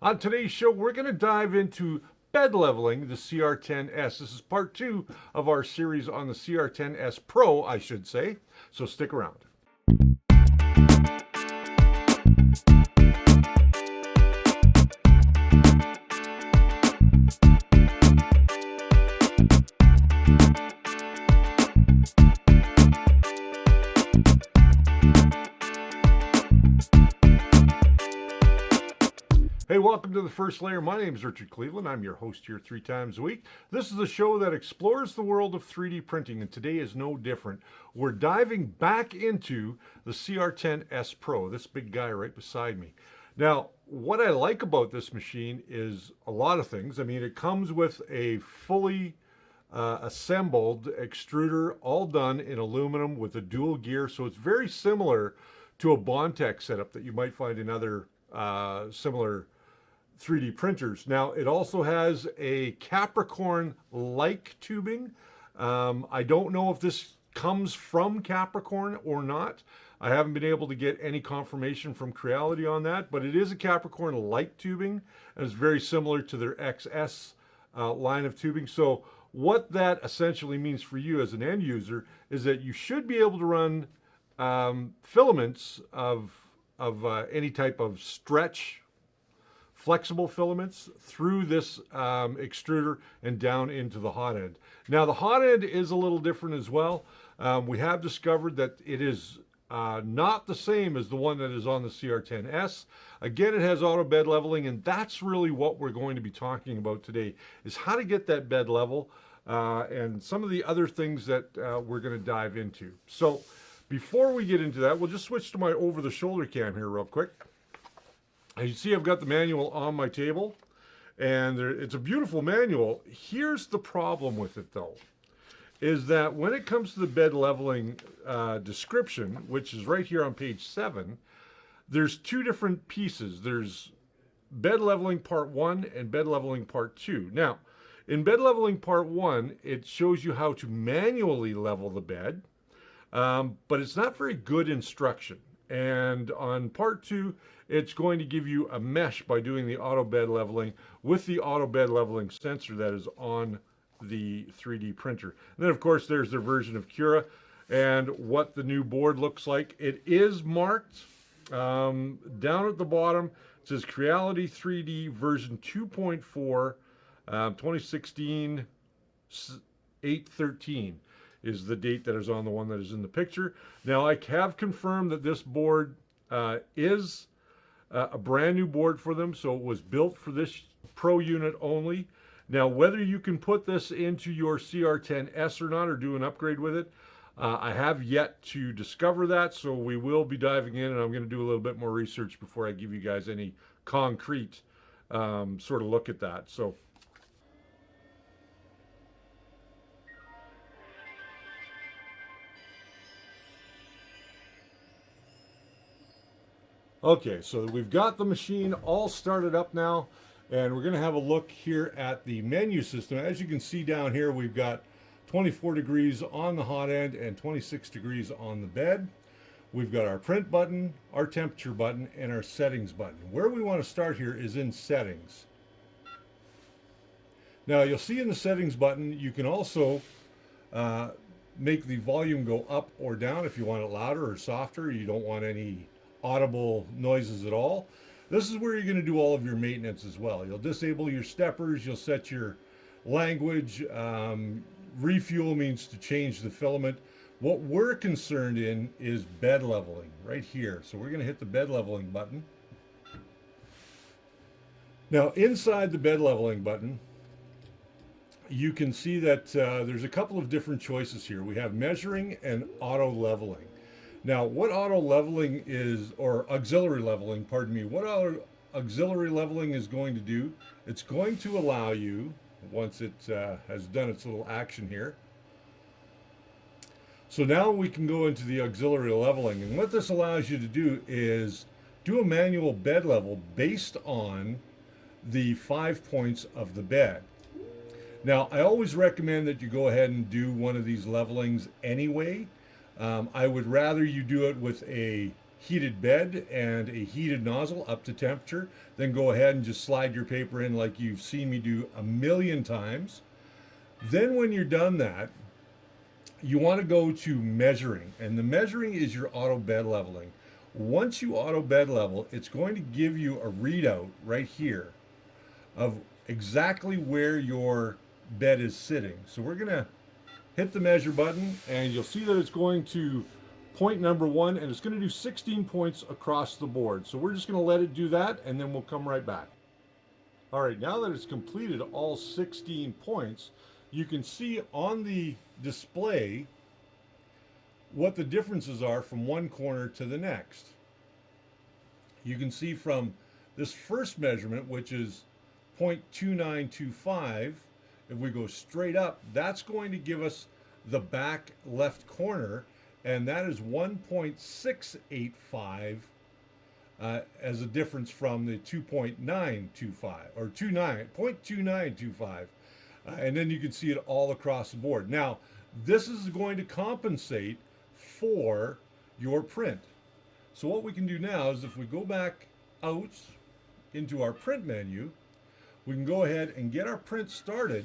On today's show, we're going to dive into bed leveling the Cr-10S. This is part 2 of our series on the Cr-10S Pro, I should say. So stick around. Hey, welcome to The First Layer. My name is Richard Cleveland. I'm your host here 3 times a week. This is a show that explores the world of 3D printing, and today is no different. We're diving back into the Cr-10S Pro, this big guy right beside me. Now, what I like about this machine is a lot of things. I mean, it comes with a fully assembled extruder, all done in aluminum with a dual gear, so it's very similar to a Bondtech setup that you might find in other similar 3D printers. Now, it also has a Capricorn-like tubing. I don't know if this comes from Capricorn or not. I haven't been able to get any confirmation from Creality on that, but it is a Capricorn-like tubing, and it's very similar to their XS line of tubing. So what that essentially means for you as an end user is that you should be able to run filaments of any type of stretch, flexible filaments through this extruder and down into the hot end. Now, the hot end is a little different as well. We have discovered that it is not the same as the one that is on the Cr-10S. Again, it has auto bed leveling, and that's really what we're going to be talking about today, is how to get that bed level and some of the other things that we're going to dive into. So before we get into that, we'll just switch to my over-the-shoulder cam here real quick. As you see, I've got the manual on my table, and it's a beautiful manual. Here's the problem with it, though, is that when it comes to the bed leveling description, which is right here on page 7, there's 2 different pieces. There's bed leveling part 1 and bed leveling part 2. Now, in bed leveling part 1, it shows you how to manually level the bed, but it's not very good instruction. And on part 2, it's going to give you a mesh by doing the auto bed leveling with the auto bed leveling sensor that is on the 3D printer. And then, of course, there's their version of Cura and what the new board looks like. It is marked down at the bottom. It says Creality 3D version 2.4, 2016 8/13 is the date that is on the one that is in the picture. Now, I have confirmed that this board is a brand new board for them, so it was built for this Pro unit only. Now, whether you can put this into your Cr-10S or not, or do an upgrade with it, I have yet to discover that, so we will be diving in, and I'm going to do a little bit more research before I give you guys any concrete sort of look at that. So okay, so we've got the machine all started up now, and we're going to have a look here at the menu system. As you can see down here, we've got 24 degrees on the hot end and 26 degrees on the bed. We've got our print button, our temperature button, and our settings button. Where we want to start here is in settings. Now, you'll see in the settings button, you can also make the volume go up or down if you want it louder or softer. You don't want any audible noises at all. This is where you're going to do all of your maintenance as well. You'll disable your steppers, you'll set your language. Refuel means to change the filament. What we're concerned in is bed leveling right here. So we're going to hit the bed leveling button. Now, inside the bed leveling button, you can see that there's a couple of different choices here. We have measuring and auto leveling. Now, what auto leveling is, or auxiliary leveling, pardon me, what auxiliary leveling is going to do, it's going to allow you, once it has done its little action here. So now we can go into the auxiliary leveling, and what this allows you to do is do a manual bed level based on the 5 points of the bed. Now, I always recommend that you go ahead and do one of these levelings anyway. I would rather you do it with a heated bed and a heated nozzle up to temperature. Then go ahead and just slide your paper in like you've seen me do a million times. Then when you're done that, you want to go to measuring, and the measuring is your auto bed leveling. Once you auto bed level, it's going to give you a readout right here of exactly where your bed is sitting. So we're going to hit the measure button, and you'll see that it's going to point number 1, and it's going to do 16 points across the board. So we're just going to let it do that, and then we'll come right back. All right, now that it's completed all 16 points, you can see on the display what the differences are from one corner to the next. You can see from this first measurement, which is 0.2925, if we go straight up, that's going to give us the back left corner, and that is 1.685 as a difference from the 2.925 or 0.2925. And then you can see it all across the board. Now, this is going to compensate for your print. So what we can do now is if we go back out into our print menu, we can go ahead and get our print started.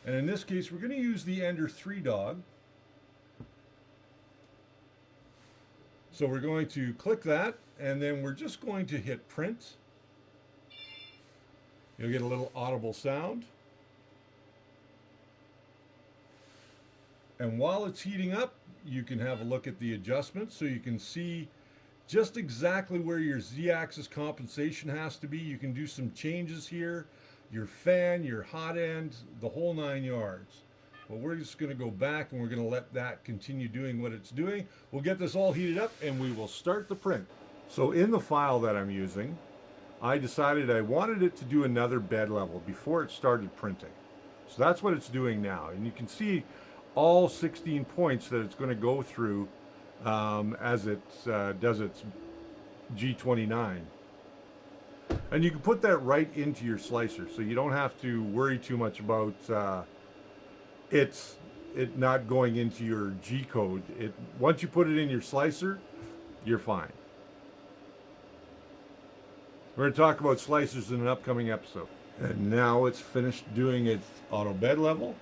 And in this case, we're going to use the Ender 3 dog. So we're going to click that, and then we're just going to hit print. You'll get a little audible sound. And while it's heating up, you can have a look at the adjustments so you can see just exactly where your Z-axis compensation has to be. You can do some changes here, your fan, your hot end, the whole 9 yards. But we're just going to go back and we're going to let that continue doing what it's doing. We'll get this all heated up and we will start the print. So in the file that I'm using, I decided I wanted it to do another bed level before it started printing. So that's what it's doing now. And you can see all 16 points that it's going to go through as it does its G29. And you can put that right into your slicer, so you don't have to worry too much about it not going into your G code. Once you put it in your slicer, you're fine. We're going to talk about slicers in an upcoming episode. And now it's finished doing its auto bed level.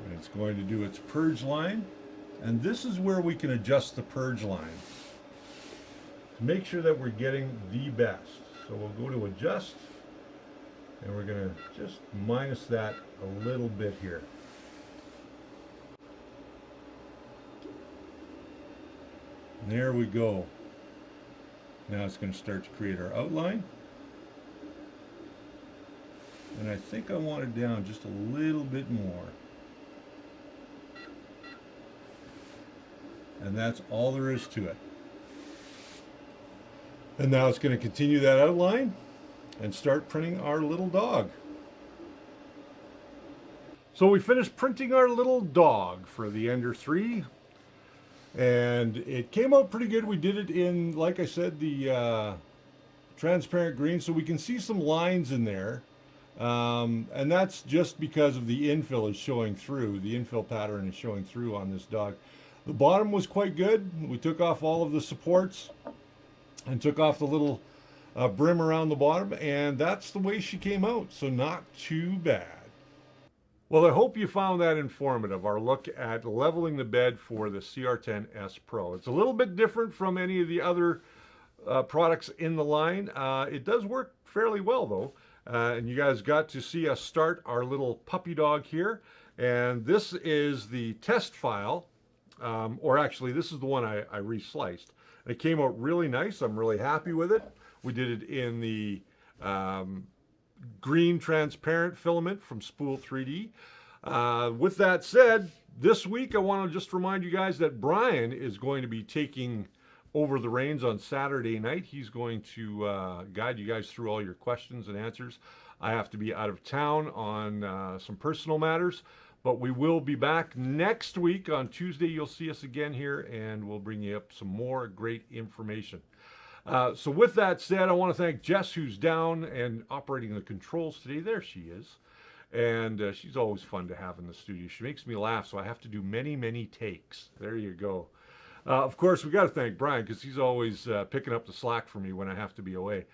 And it's going to do its purge line. And this is where we can adjust the purge line to make sure that we're getting the best. So we'll go to adjust, and we're going to just minus that a little bit here. And there we go. Now it's going to start to create our outline. And I think I want it down just a little bit more. And that's all there is to it. And now it's going to continue that outline and start printing our little dog. So we finished printing our little dog for the Ender 3. And it came out pretty good. We did it in, like I said, the transparent green, so we can see some lines in there. And that's just because of the infill is showing through. The infill pattern is showing through on this dog. The bottom was quite good. We took off all of the supports and took off the little brim around the bottom, and that's the way she came out, so not too bad. Well, I hope you found that informative, our look at leveling the bed for the Cr-10S Pro. It's a little bit different from any of the other products in the line. It does work fairly well, though, and you guys got to see us start our little puppy dog here, and this is the test file. Or actually, this is the one I resliced. It came out really nice. I'm really happy with it. We did it in the green transparent filament from Spool 3D. With that said, this week I want to just remind you guys that Brian is going to be taking over the reins on Saturday night. He's going to guide you guys through all your questions and answers. I have to be out of town on some personal matters. But we will be back next week on Tuesday. You'll see us again here, and we'll bring you up some more great information. So with that said, I want to thank Jess, who's down and operating the controls today. There she is. And she's always fun to have in the studio. She makes me laugh, so I have to do many, many takes. There you go. Of course, we got to thank Brian because he's always picking up the slack for me when I have to be away.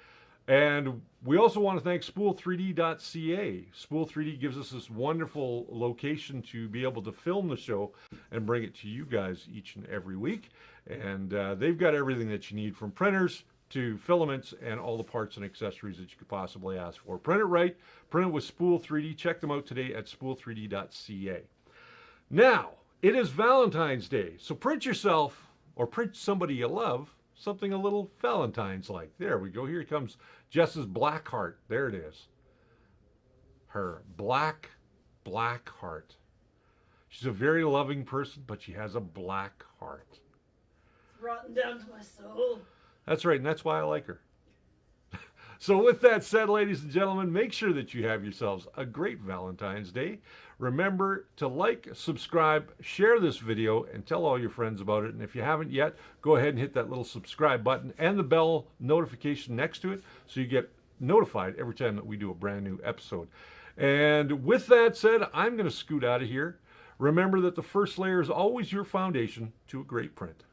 And we also want to thank spool3d.ca. Spool3D gives us this wonderful location to be able to film the show and bring it to you guys each and every week. And they've got everything that you need, from printers to filaments and all the parts and accessories that you could possibly ask for. Print it right, print it with Spool3D. Check them out today at spool3d.ca. Now, it is Valentine's Day, so print yourself, or print somebody you love, something a little Valentine's-like. There we go. Here comes Jess's black heart. There it is. Her black heart. She's a very loving person, but she has a black heart. It's rotten down to my soul. That's right, and that's why I like her. So with that said, ladies and gentlemen, make sure that you have yourselves a great Valentine's Day. Remember to like, subscribe, share this video, and tell all your friends about it. And if you haven't yet, go ahead and hit that little subscribe button and the bell notification next to it so you get notified every time that we do a brand new episode. And with that said, I'm going to scoot out of here. Remember that the first layer is always your foundation to a great print.